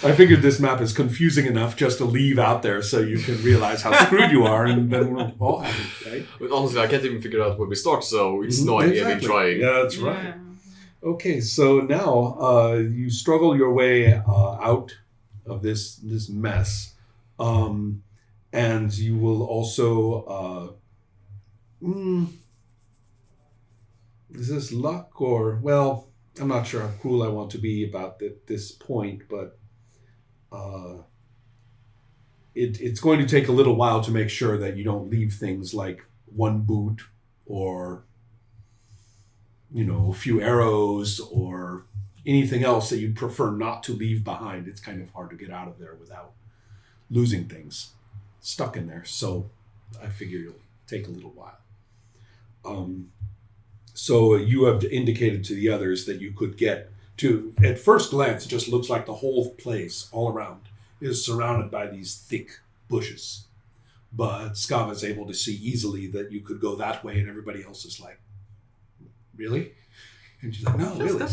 I figured this map is confusing enough just to leave out there so you can realize how screwed you are, and then we're all happy, right? But honestly, I can't even figure out where we start, so it's no idea me trying. Yeah, that's right. Okay, so now you struggle your way out of this mess, and you will also. Is this luck or well? I'm not sure how cruel I want to be about this point, but it's going to take a little while to make sure that you don't leave things like one boot or a few arrows or anything else that you'd prefer not to leave behind. It's kind of hard to get out of there without losing things stuck in there. So I figure you'll take a little while. So you have indicated to the others that you could get to, at first glance, it just looks like the whole place all around is surrounded by these thick bushes. But Skava is able to see easily that you could go that way, and everybody else is like, really? And she's like, no, really?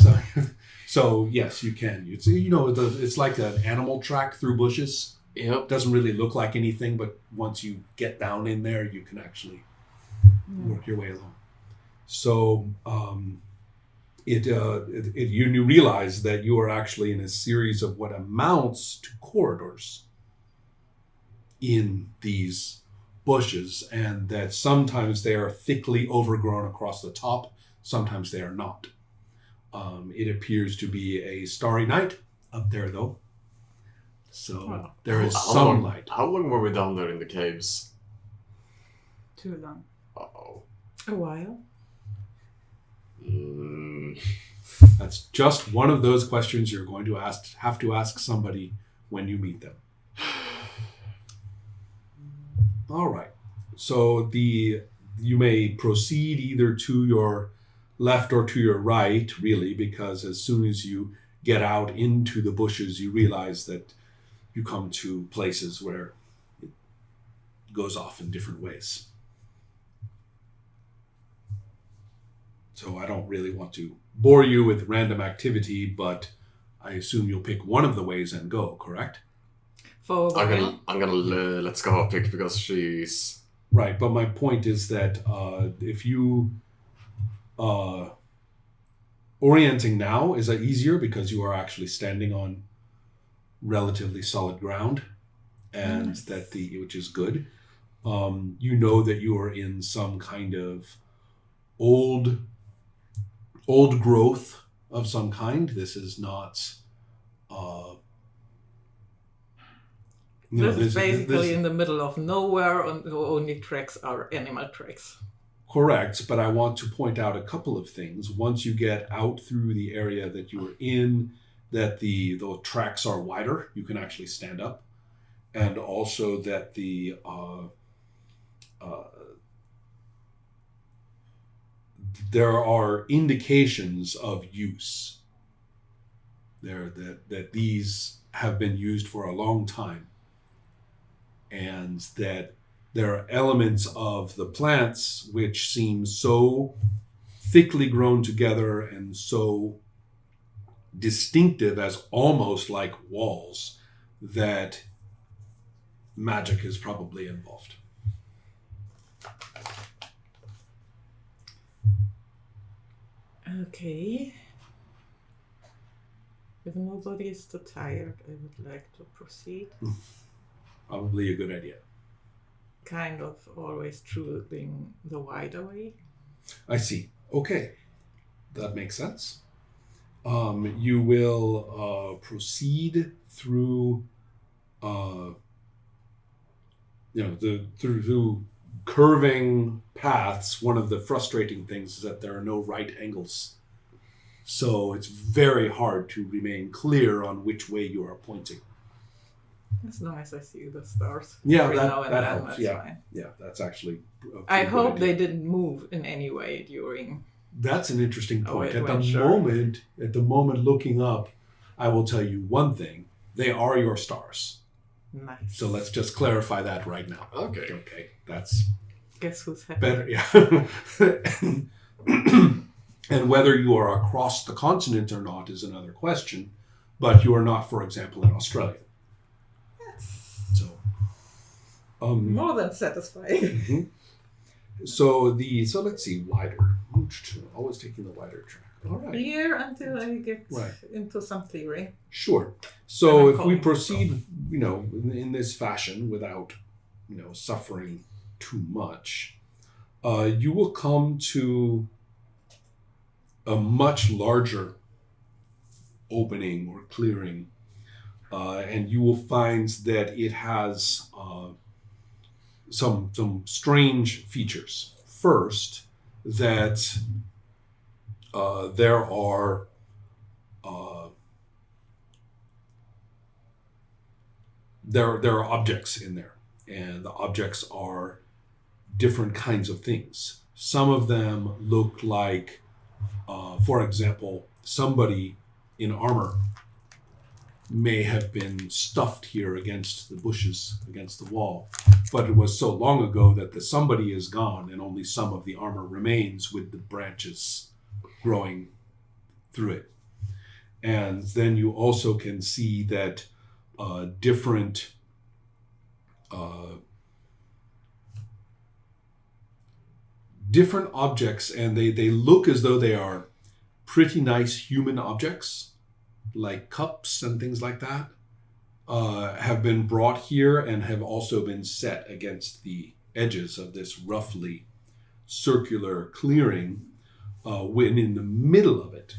So yes, you can. It's like an animal track through bushes. Yep. Doesn't really look like anything, but once you get down in there, you can actually work your way along. So you realize that you are actually in a series of what amounts to corridors in these bushes, and that sometimes they are thickly overgrown across the top, sometimes they are not. It appears to be a starry night up there, though. So there is some light. How long were we down there in the caves? Too long. Uh-oh. A while. That's just one of those questions you're going to have to ask somebody when you meet them. All right. So you may proceed either to your left or to your right, really, because as soon as you get out into the bushes, you realize that you come to places where it goes off in different ways. So I don't really want to bore you with random activity, but I assume you'll pick one of the ways and go, correct? I'm gonna let Skava pick because she's... Right, but my point is that if you... orienting now is easier because you are actually standing on relatively solid ground, and which is good. You know that you are in some kind of old growth of some kind. This is not this is basically in the middle of nowhere, and the only tracks are animal tracks. Correct, but I want to point out a couple of things. Once you get out through the area that you are in, that the tracks are wider, you can actually stand up, and also that there are indications of use there that these have been used for a long time, and that there are elements of the plants which seem so thickly grown together and so distinctive as almost like walls that magic is probably involved. Okay. If nobody is too tired, I would like to proceed. Probably a good idea. Kind of always choosing the wider way. I see. Okay. That makes sense. You will proceed through through curving paths. One of the frustrating things is that there are no right angles. So it's very hard to remain clear on which way you are pointing. As long as I see the stars. Yeah, every now and that then, helps. that's Yeah, fine. yeah, that's actually. I hope they didn't move in any way during. That's an interesting point. At adventure. the moment looking up, I will tell you one thing: they are your stars. Nice. So let's just clarify that right now. Okay. Okay, that's Guess who's happy? better. Yeah. And whether you are across the continent or not is another question. but you are not, for example, in Australia. So, more than satisfying. Mm-hmm. So let's see, wider. Always taking the wider track. All right. Here until I get into some clearing. Sure. So if we proceed, in this fashion without, suffering too much, you will come to a much larger opening or clearing, and you will find that it has some strange features. First, that there are objects in there, and the objects are different kinds of things. Some of them look like, for example, somebody in armor may have been stuffed here against the bushes, against the wall, but it was so long ago that the somebody is gone and only some of the armor remains with the branches growing through it. And then you also can see that different objects, and they look as though they are pretty nice human objects, like cups and things like that, have been brought here and have also been set against the edges of this roughly circular clearing, when in the middle of it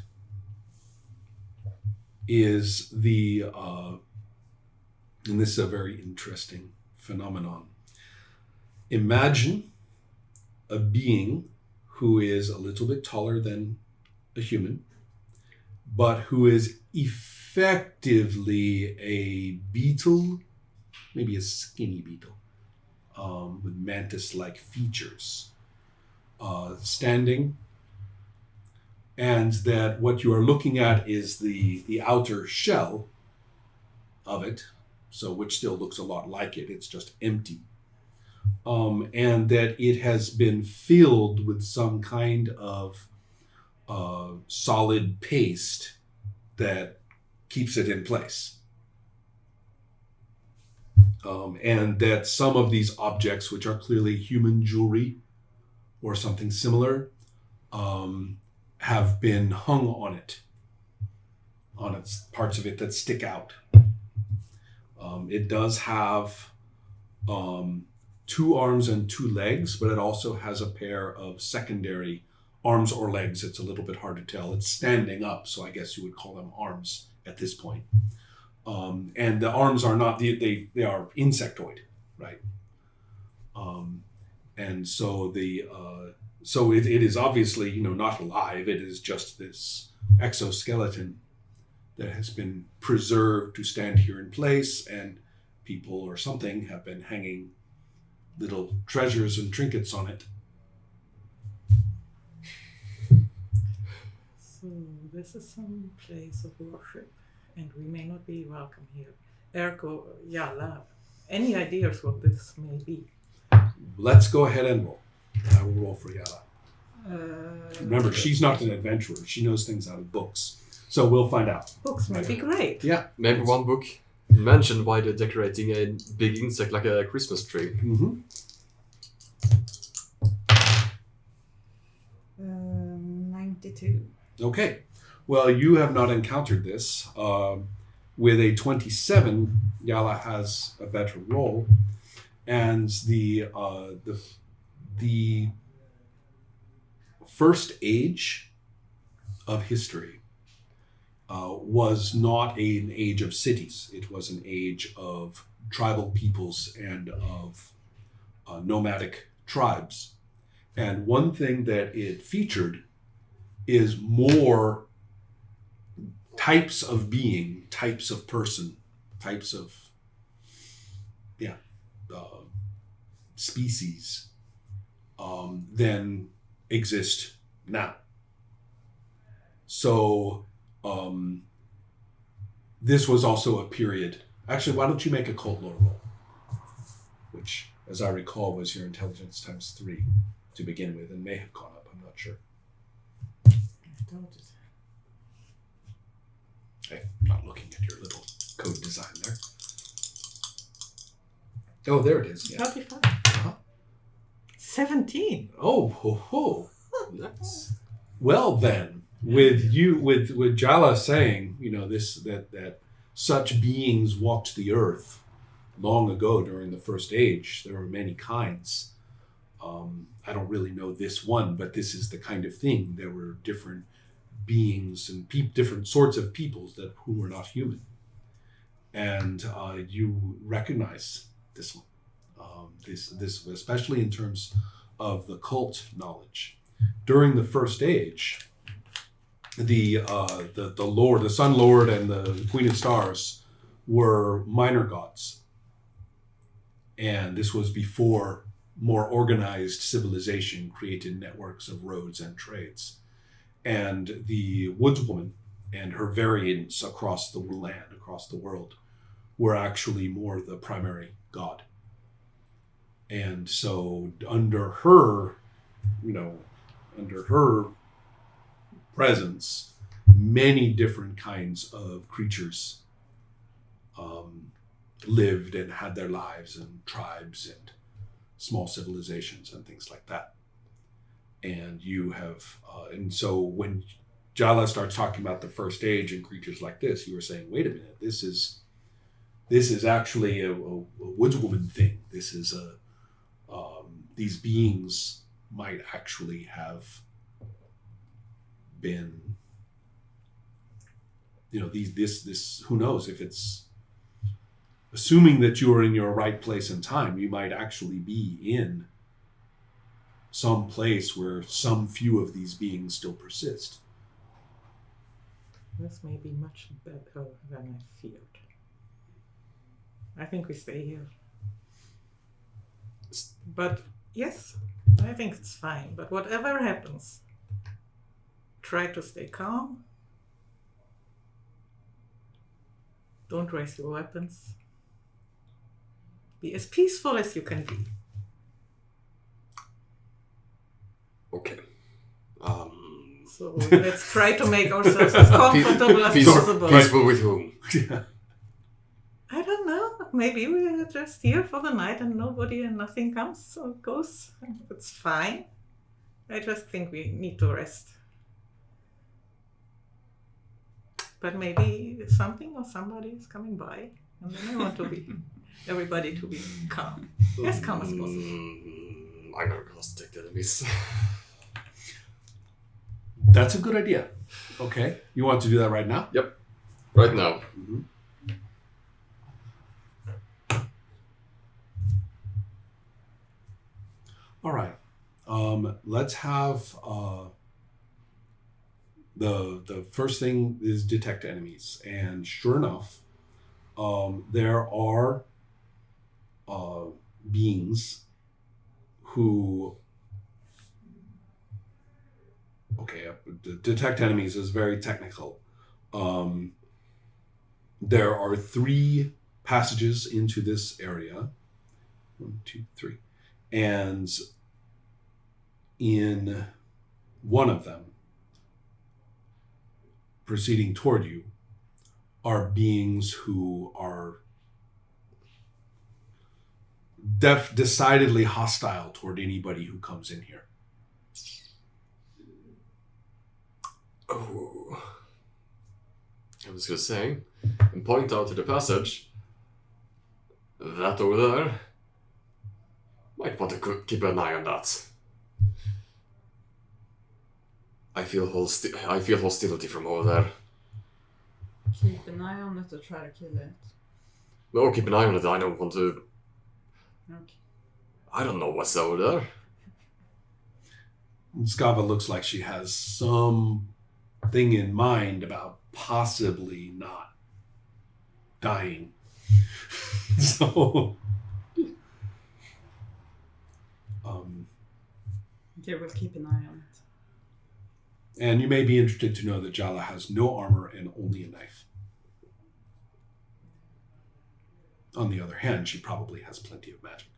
is and this is a very interesting phenomenon. Imagine a being who is a little bit taller than a human, but who is effectively a beetle, maybe a skinny beetle, with mantis-like features, standing, and that what you are looking at is the outer shell of it, so which still looks a lot like it, it's just empty. And that it has been filled with some kind of solid paste that keeps it in place. And that some of these objects, which are clearly human jewelry or something similar, have been hung on its parts of it that stick out. It does have 2 arms and 2 legs, but it also has a pair of secondary arms or legs. It's a little bit hard to tell. It's standing up, so I guess you would call them arms at this point. And the arms are not, they are insectoid, right? And so it is obviously, not alive. It is just this exoskeleton that has been preserved to stand here in place, and people or something have been hanging little treasures and trinkets on it. So this is some place of worship, and we may not be welcome here. Ergo, Yala, any ideas what this may be? Let's go ahead and roll. I will roll for Yala. Remember, she's not an adventurer. She knows things out of books. So we'll find out. Books might be great. Yeah. Maybe one book mentioned why they're decorating a big insect like a Christmas tree. Mm-hmm. 92. Okay. Well, you have not encountered this. With a 27, Yala has a better roll, and the first age of history was not an age of cities. It was an age of tribal peoples and of nomadic tribes. And one thing that it featured is more types of being, types of person, types of species than exist now. So this was also a period. Actually, why don't you make a cult lore roll? Which, as I recall, was your intelligence times 3 to begin with, and may have gone up. I'm not sure. Hey, I'm not looking at your little code design there. Oh, there it is. Yeah. 35. 17. Oh, ho, ho. Nice. Well then, with Jala saying, that such beings walked the earth long ago during the first age. There were many kinds. I don't really know this one, but this is the kind of thing. There were different beings and different sorts of peoples who were not human. And you recognize this one. This especially in terms of the cult knowledge. During the first age, the Lord, the Sun Lord, and the Queen of Stars were minor gods, and this was before more organized civilization created networks of roads and trades. And the Woodswoman and her variants across the land, across the world, were actually more the primary god. And so under her presence, many different kinds of creatures lived and had their lives, and tribes and small civilizations and things like that. And you have, and so when Jala starts talking about the first age and creatures like this, you were saying, wait a minute, this is actually a woodswoman thing. This is these beings might actually have been, this, who knows if it's, assuming that you are in your right place and time, you might actually be in some place where some few of these beings still persist. This may be much better than I feared. I think we stay here. But yes, I think it's fine. But whatever happens, try to stay calm. Don't raise your weapons. Be as peaceful as you can be. Okay. So let's try to make ourselves as comfortable as possible. Peaceful with whom? I don't know. Maybe we're just here for the night and nobody and nothing comes or goes. It's fine. I just think we need to rest. But maybe something or somebody is coming by, and then I want everybody to be calm. As calm as possible. I'm gonna cross detect enemies. That's a good idea. Okay. You want to do that right now? Yep. Right now. Mm-hmm. All right. Let's have the first thing is detect enemies, and sure enough, there are beings who. Okay, detect enemies is very technical. There are 3 passages into this area. 1, 2, 3. And in one of them, proceeding toward you, are beings who are decidedly hostile toward anybody who comes in here. Oh. I was gonna say, and point out to the passage, that over there, might want to keep an eye on that. I feel hostility from over there. Keep an eye on it or try to kill it. No, keep an eye on it. I don't want to. Okay. I don't know what's over there. Skava looks like she has something in mind about possibly not dying. So, Okay, we'll keep an eye on it. and you may be interested to know that Jala has no armor and only a knife. On the other hand, she probably has plenty of magic.